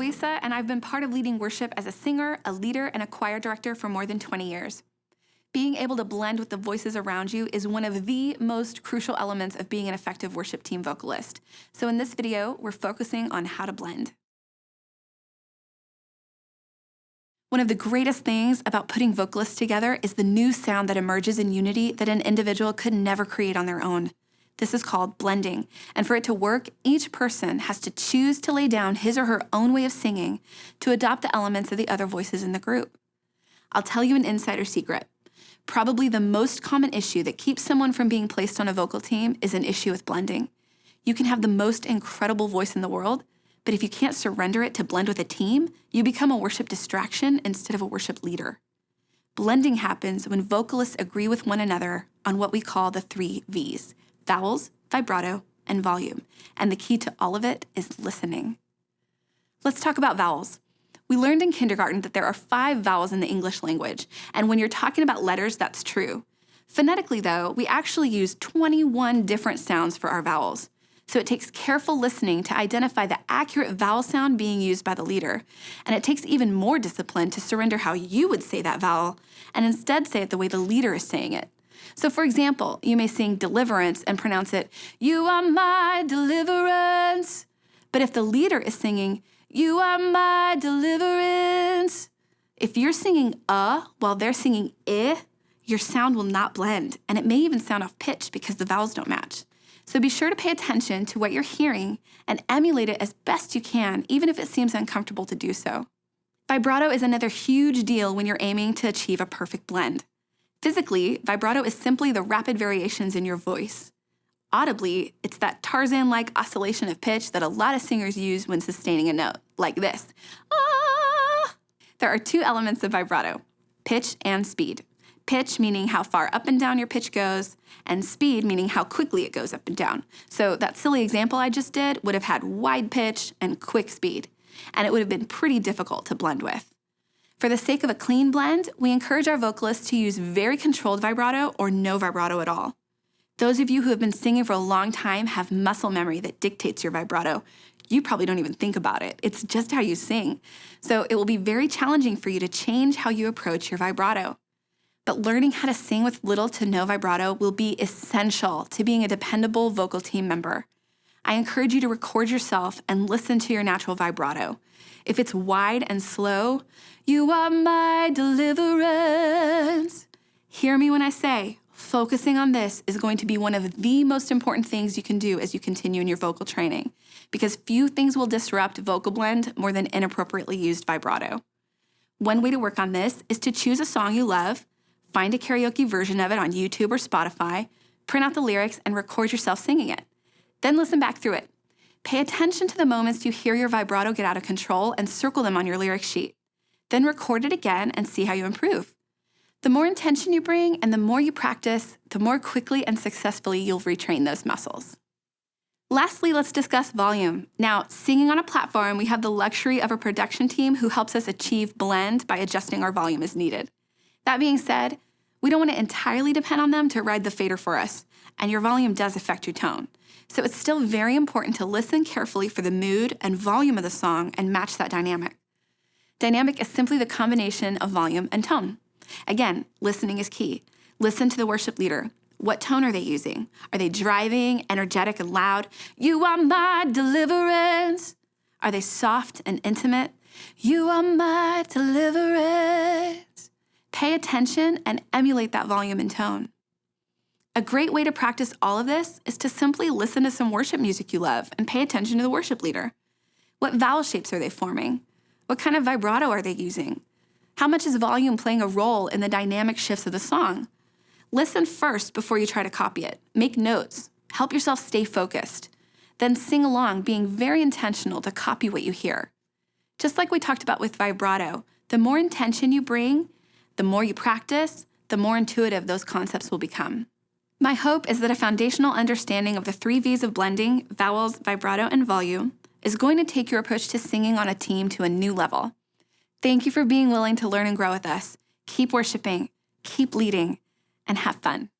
Loisa, and I've been part of leading worship as a singer, a leader, and a choir director for more than 20 years. Being able to blend with the voices around you is one of the most crucial elements of being an effective worship team vocalist. So in this video, we're focusing on how to blend. One of the greatest things about putting vocalists together is the new sound that emerges in unity that an individual could never create on their own. This is called blending, and for it to work, each person has to choose to lay down his or her own way of singing to adopt the elements of the other voices in the group. I'll tell you an insider secret. Probably the most common issue that keeps someone from being placed on a vocal team is an issue with blending. You can have the most incredible voice in the world, but if you can't surrender it to blend with a team, you become a worship distraction instead of a worship leader. Blending happens when vocalists agree with one another on what we call the 3 V's: vowels, vibrato, and volume. And the key to all of it is listening. Let's talk about vowels. We learned in kindergarten that there are 5 vowels in the English language, and when you're talking about letters, that's true. Phonetically, though, we actually use 21 different sounds for our vowels. So it takes careful listening to identify the accurate vowel sound being used by the leader. And it takes even more discipline to surrender how you would say that vowel and instead say it the way the leader is saying it. So for example, you may sing deliverance and pronounce it, "You are my deliverance." But if the leader is singing, "You are my deliverance," if you're singing while they're singing your sound will not blend, and it may even sound off pitch because the vowels don't match. So be sure to pay attention to what you're hearing and emulate it as best you can, even if it seems uncomfortable to do so. Vibrato is another huge deal when you're aiming to achieve a perfect blend. Physically, vibrato is simply the rapid variations in your voice. Audibly, it's that Tarzan-like oscillation of pitch that a lot of singers use when sustaining a note, like this. Ah! There are 2 elements of vibrato: pitch and speed. Pitch meaning how far up and down your pitch goes, and speed meaning how quickly it goes up and down. So that silly example I just did would have had wide pitch and quick speed, and it would have been pretty difficult to blend with. For the sake of a clean blend, we encourage our vocalists to use very controlled vibrato or no vibrato at all. Those of you who have been singing for a long time have muscle memory that dictates your vibrato. You probably don't even think about it. It's just how you sing. So it will be very challenging for you to change how you approach your vibrato. But learning how to sing with little to no vibrato will be essential to being a dependable vocal team member. I encourage you to record yourself and listen to your natural vibrato. If it's wide and slow, "You are my deliverance." Hear me when I say, focusing on this is going to be one of the most important things you can do as you continue in your vocal training, because few things will disrupt vocal blend more than inappropriately used vibrato. One way to work on this is to choose a song you love, find a karaoke version of it on YouTube or Spotify, print out the lyrics, and record yourself singing it. Then listen back through it. Pay attention to the moments you hear your vibrato get out of control and circle them on your lyric sheet. Then record it again and see how you improve. The more intention you bring and the more you practice, the more quickly and successfully you'll retrain those muscles. Lastly, let's discuss volume. Now, singing on a platform, we have the luxury of a production team who helps us achieve blend by adjusting our volume as needed. That being said, we don't want to entirely depend on them to ride the fader for us, and your volume does affect your tone. So it's still very important to listen carefully for the mood and volume of the song and match that dynamic. Dynamic is simply the combination of volume and tone. Again, listening is key. Listen to the worship leader. What tone are they using? Are they driving, energetic, and loud? "You are my deliverance." Are they soft and intimate? "You are my deliverance." Pay attention and emulate that volume and tone. A great way to practice all of this is to simply listen to some worship music you love and pay attention to the worship leader. What vowel shapes are they forming? What kind of vibrato are they using? How much is volume playing a role in the dynamic shifts of the song? Listen first before you try to copy it. Make notes. Help yourself stay focused. Then sing along, being very intentional to copy what you hear. Just like we talked about with vibrato, the more intention you bring, the more you practice, the more intuitive those concepts will become. My hope is that a foundational understanding of the 3 V's of blending, vowels, vibrato, and volume, is going to take your approach to singing on a team to a new level. Thank you for being willing to learn and grow with us. Keep worshiping, keep leading, and have fun.